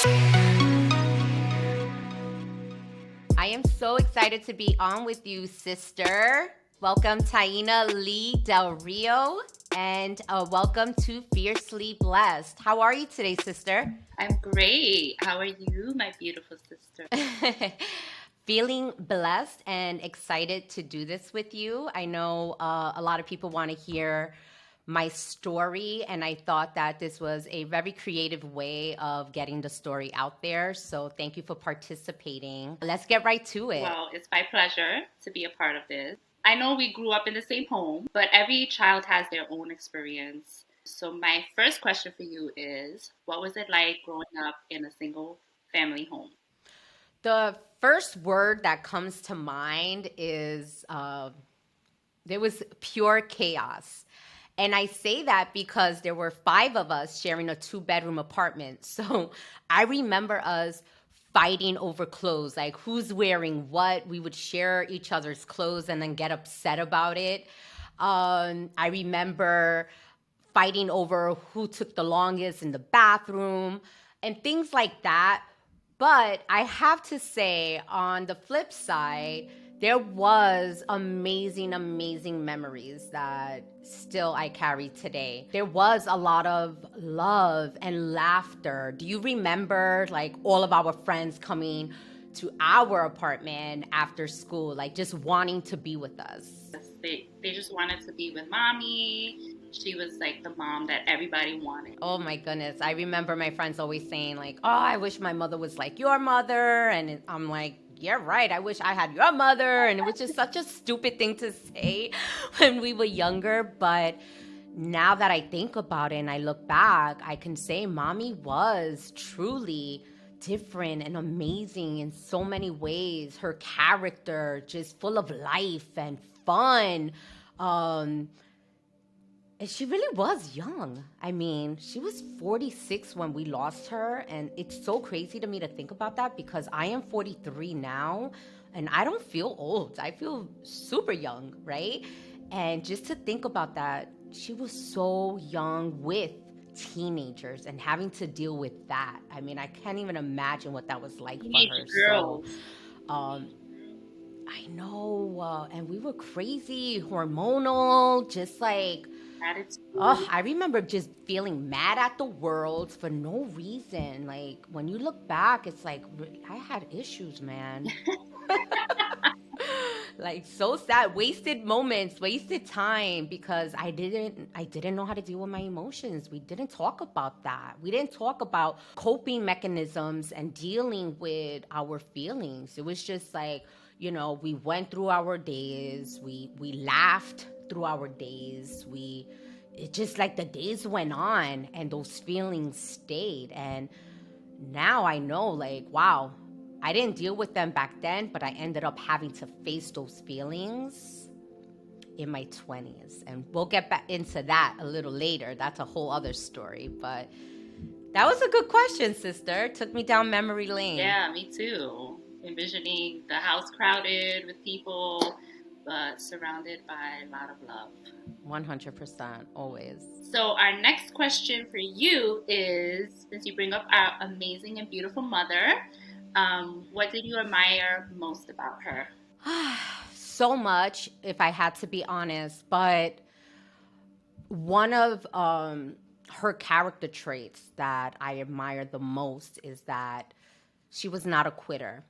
I am so excited to be on with you, sister. Welcome, Taina Lee Del Rio, and welcome to Fiercely Blessed. How are you today, sister? I'm great. How are you, my beautiful sister? Feeling blessed and excited to do this with you. I know a lot of people want to hear my story, and I thought that this was a very creative way of getting the story out there. So thank you for participating. Let's get right to it. Well, it's my pleasure to be a part of this. I know we grew up in the same home, but every child has their own experience. So, my first question for you is what was it like growing up in a single family home? The first word that comes to mind is there was pure chaos. And I say that because there were five of us sharing a two-bedroom apartment. So I remember us fighting over clothes, like who's wearing what. We would share each other's clothes and then get upset about it. I remember fighting over who took the longest in the bathroom and things like that. But I have to say, on the flip side, there was amazing, amazing memories that still I carry today. There was a lot of love and laughter. Do you remember like all of our friends coming to our apartment after school, like just wanting to be with us? They just wanted to be with mommy. She was like the mom that everybody wanted. Oh my goodness. I remember my friends always saying like, "Oh, I wish my mother was like your mother." And I'm like, "Yeah, right. I wish I had your mother." And it was just such a stupid thing to say when we were younger, but now that I think about it and I look back, I can say mommy was truly different and amazing in so many ways. Her character just full of life and fun. Um and she really was young. I mean, she was 46 when we lost her. And it's so crazy to me to think about that because I am 43 now and I don't feel old. I feel super young, right? And just to think about that, she was so young with teenagers and having to deal with that. I mean, I can't even imagine what that was like for Teenage her. So, girls. um, I know. And we were crazy, hormonal, just like oh, Attitude. I remember just feeling mad at the world for no reason. Like when you look back, it's like I had issues, man. Like so sad, wasted moments, wasted time because I didn't know how to deal with my emotions. We didn't talk about that. We didn't talk about coping mechanisms and dealing with our feelings. It was just like, we went through our days. We laughed through our days. We it just like the days went on and those feelings stayed. And now I know, like, wow, I didn't deal with them back then, but I ended up having to face those feelings in my 20s. And we'll get back into that a little later. That's a whole other story. But that was a good question, sister. Took me down memory lane. Yeah, me too. Envisioning the house crowded with people, but surrounded by a lot of love. 100%, always. So, our next question for you is since you bring up our amazing and beautiful mother, what did you admire most about her? So much, if I had to be honest, but one of her character traits that I admire the most is that she was not a quitter.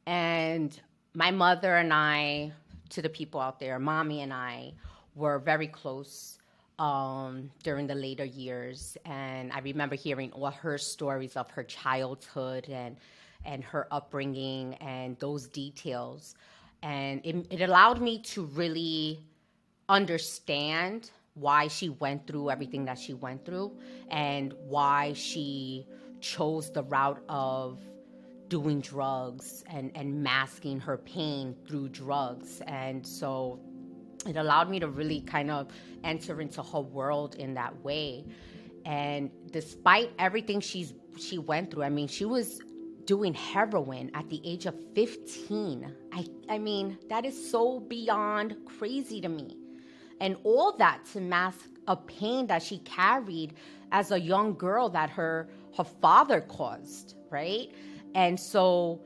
And my mother and I, to the people out there, mommy and I were very close during the later years. And I remember hearing all her stories of her childhood and her upbringing and those details. And it allowed me to really understand why she went through everything that she went through and why she chose the route of doing drugs and masking her pain through drugs. And so it allowed me to really kind of enter into her world in that way. And despite everything she went through, I mean, she was doing heroin at the age of 15. I mean, that is so beyond crazy to me. And all that to mask a pain that she carried as a young girl that her father caused, right? And so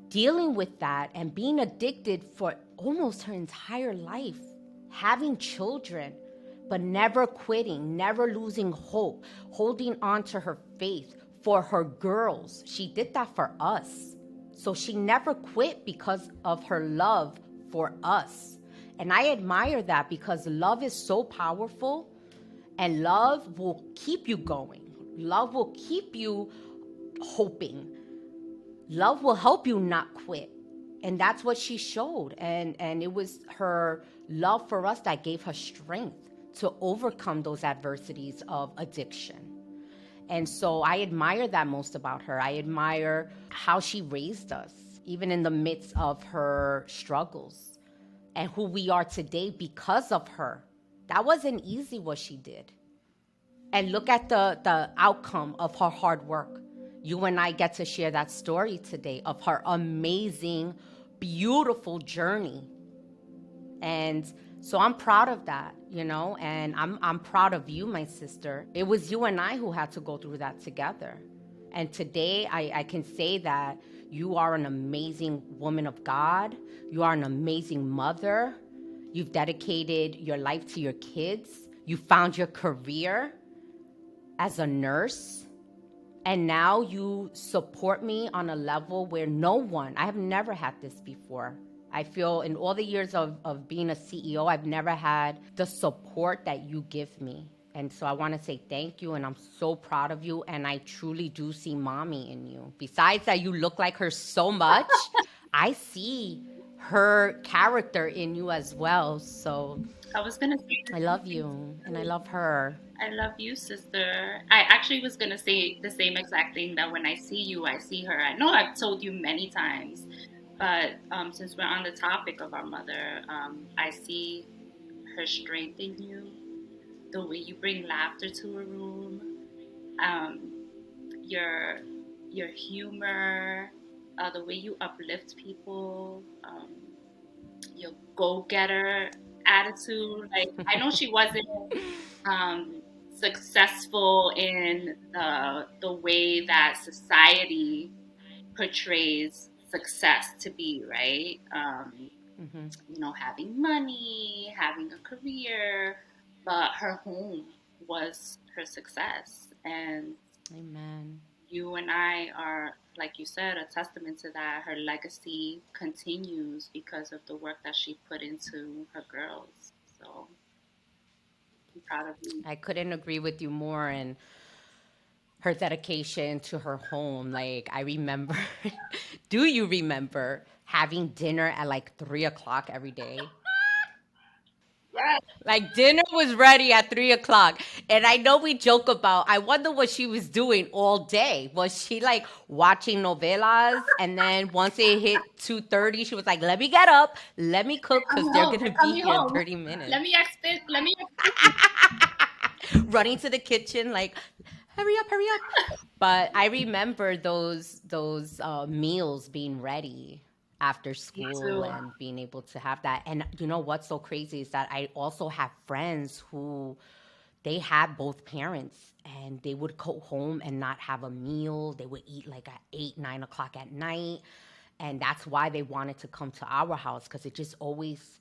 dealing with that and being addicted for almost her entire life, having children, but never quitting, never losing hope, holding on to her faith for her girls. She did that for us. So she never quit because of her love for us. And I admire that because love is so powerful and love will keep you going. Love will keep you hoping. Love will help you not quit. And that's what she showed. And it was her love for us that gave her strength to overcome those adversities of addiction. And so I admire that most about her. I admire how she raised us, even in the midst of her struggles, and who we are today because of her. That wasn't easy what she did. And look at the outcome of her hard work. You and I get to share that story today of her amazing, beautiful journey. And so I'm proud of that, and I'm proud of you, my sister. It was you and I who had to go through that together. And today I can say that you are an amazing woman of God. You are an amazing mother. You've dedicated your life to your kids. You found your career as a nurse. And now you support me on a level where I have never had this before. I feel in all the years of being a CEO, I've never had the support that you give me. And so I want to say thank you, and I'm so proud of you, and I truly do see mommy in you. Besides that you look like her so much, I see her character in you as well. So I was gonna say the I same love thing. you, and I love her. I love you, sister. I actually was gonna say the same exact thing, that when I see you, I see her. I know I've told you many times, but since we're on the topic of our mother, I see her strength in you, the way you bring laughter to a room, um, your your humor, the way you uplift people, your go-getter attitude. Like, I know she wasn't um, successful in the way that society portrays success to be, right? Hmm. Having money, having a career, but her home was her success. And Amen. you and I are, like you said, a testament to that. Her legacy continues because of the work that she put into her girls. So I'm proud of you. I couldn't agree with you more. And her dedication to her home. Like, I remember, do you remember having dinner at like 3 o'clock every day? Yes. Like, dinner was ready at 3 o'clock. And I know we joke about, I wonder what she was doing all day. Was she like watching novelas? And then once it hit 2:30, she was like, let me get up, let me cook, I'm because they're home. going to They're be coming here in home. 30 Let minutes. me expect. Let me expect. Running to the kitchen, like, hurry up, hurry up. But I remember those meals being ready after Me school too. and being able to have that. And you know what's so crazy is that I also have friends who they had both parents, and they would go home and not have a meal. They would eat like at 8, 9 o'clock at night. And that's why they wanted to come to our house, because it just always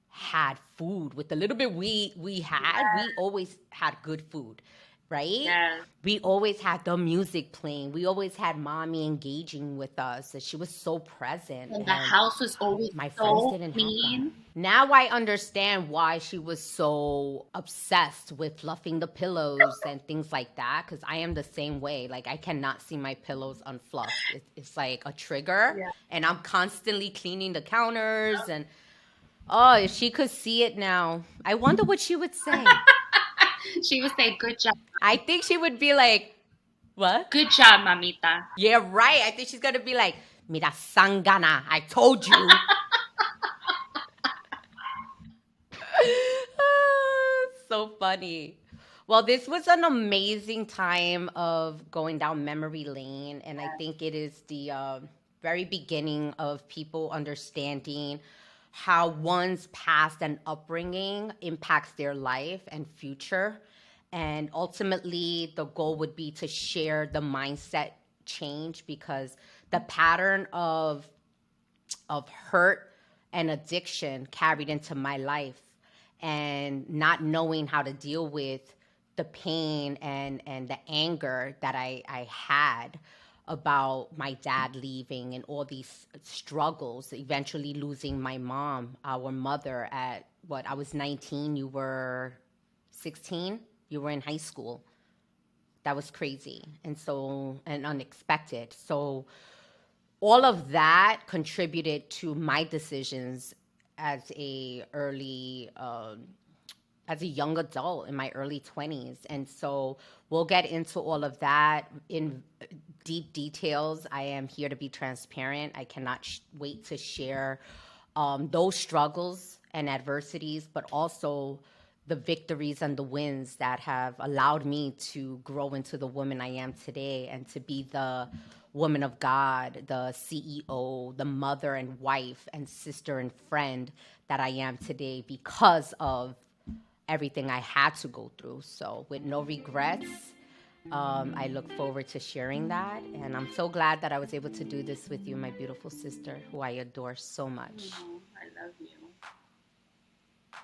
had food. With the little bit we had, we always had good food, right? Yes. We always had the music playing. We always had mommy engaging with us. And she was so present. And the And house was always my friends so didn't have that. clean. Now I understand why she was so obsessed with fluffing the pillows and things like that. Because I am the same way. Like, I cannot see my pillows unfluffed. It's like a trigger. Yeah. And I'm constantly cleaning the counters. And oh, if she could see it now, I wonder what she would say. She would say, "Good job, I think she would be like, what? good job, mamita." Yeah, right. I think she's going to be like, mira, sangana, I told you. So funny. Well, this was an amazing time of going down memory lane. And I think it is the very beginning of people understanding how one's past and upbringing impacts their life and future. And ultimately, the goal would be to share the mindset change, because the pattern of hurt and addiction carried into my life, and not knowing how to deal with the pain and the anger that I had about my dad leaving and all these struggles, eventually losing my mom, our mother, at what, I was 19, you were 16, you were in high school. That was crazy and unexpected. So all of that contributed to my decisions as as a young adult in my early 20s. And so we'll get into all of that in deep details. I am here to be transparent. I cannot wait to share those struggles and adversities, but also the victories and the wins that have allowed me to grow into the woman I am today, and to be the woman of God, the CEO, the mother and wife and sister and friend that I am today, because of everything I had to go through. So, with no regrets, I look forward to sharing that. And I'm so glad that I was able to do this with you, my beautiful sister, who I adore so much. Oh, I love you.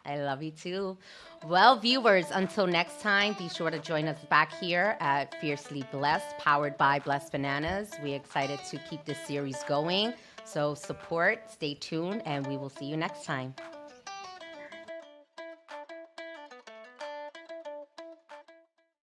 I love you too. Well, viewers, until next time, be sure to join us back here at Fiercely Blessed, powered by Blessed Bananas. We're excited to keep this series going. So support, stay tuned, and we will see you next time.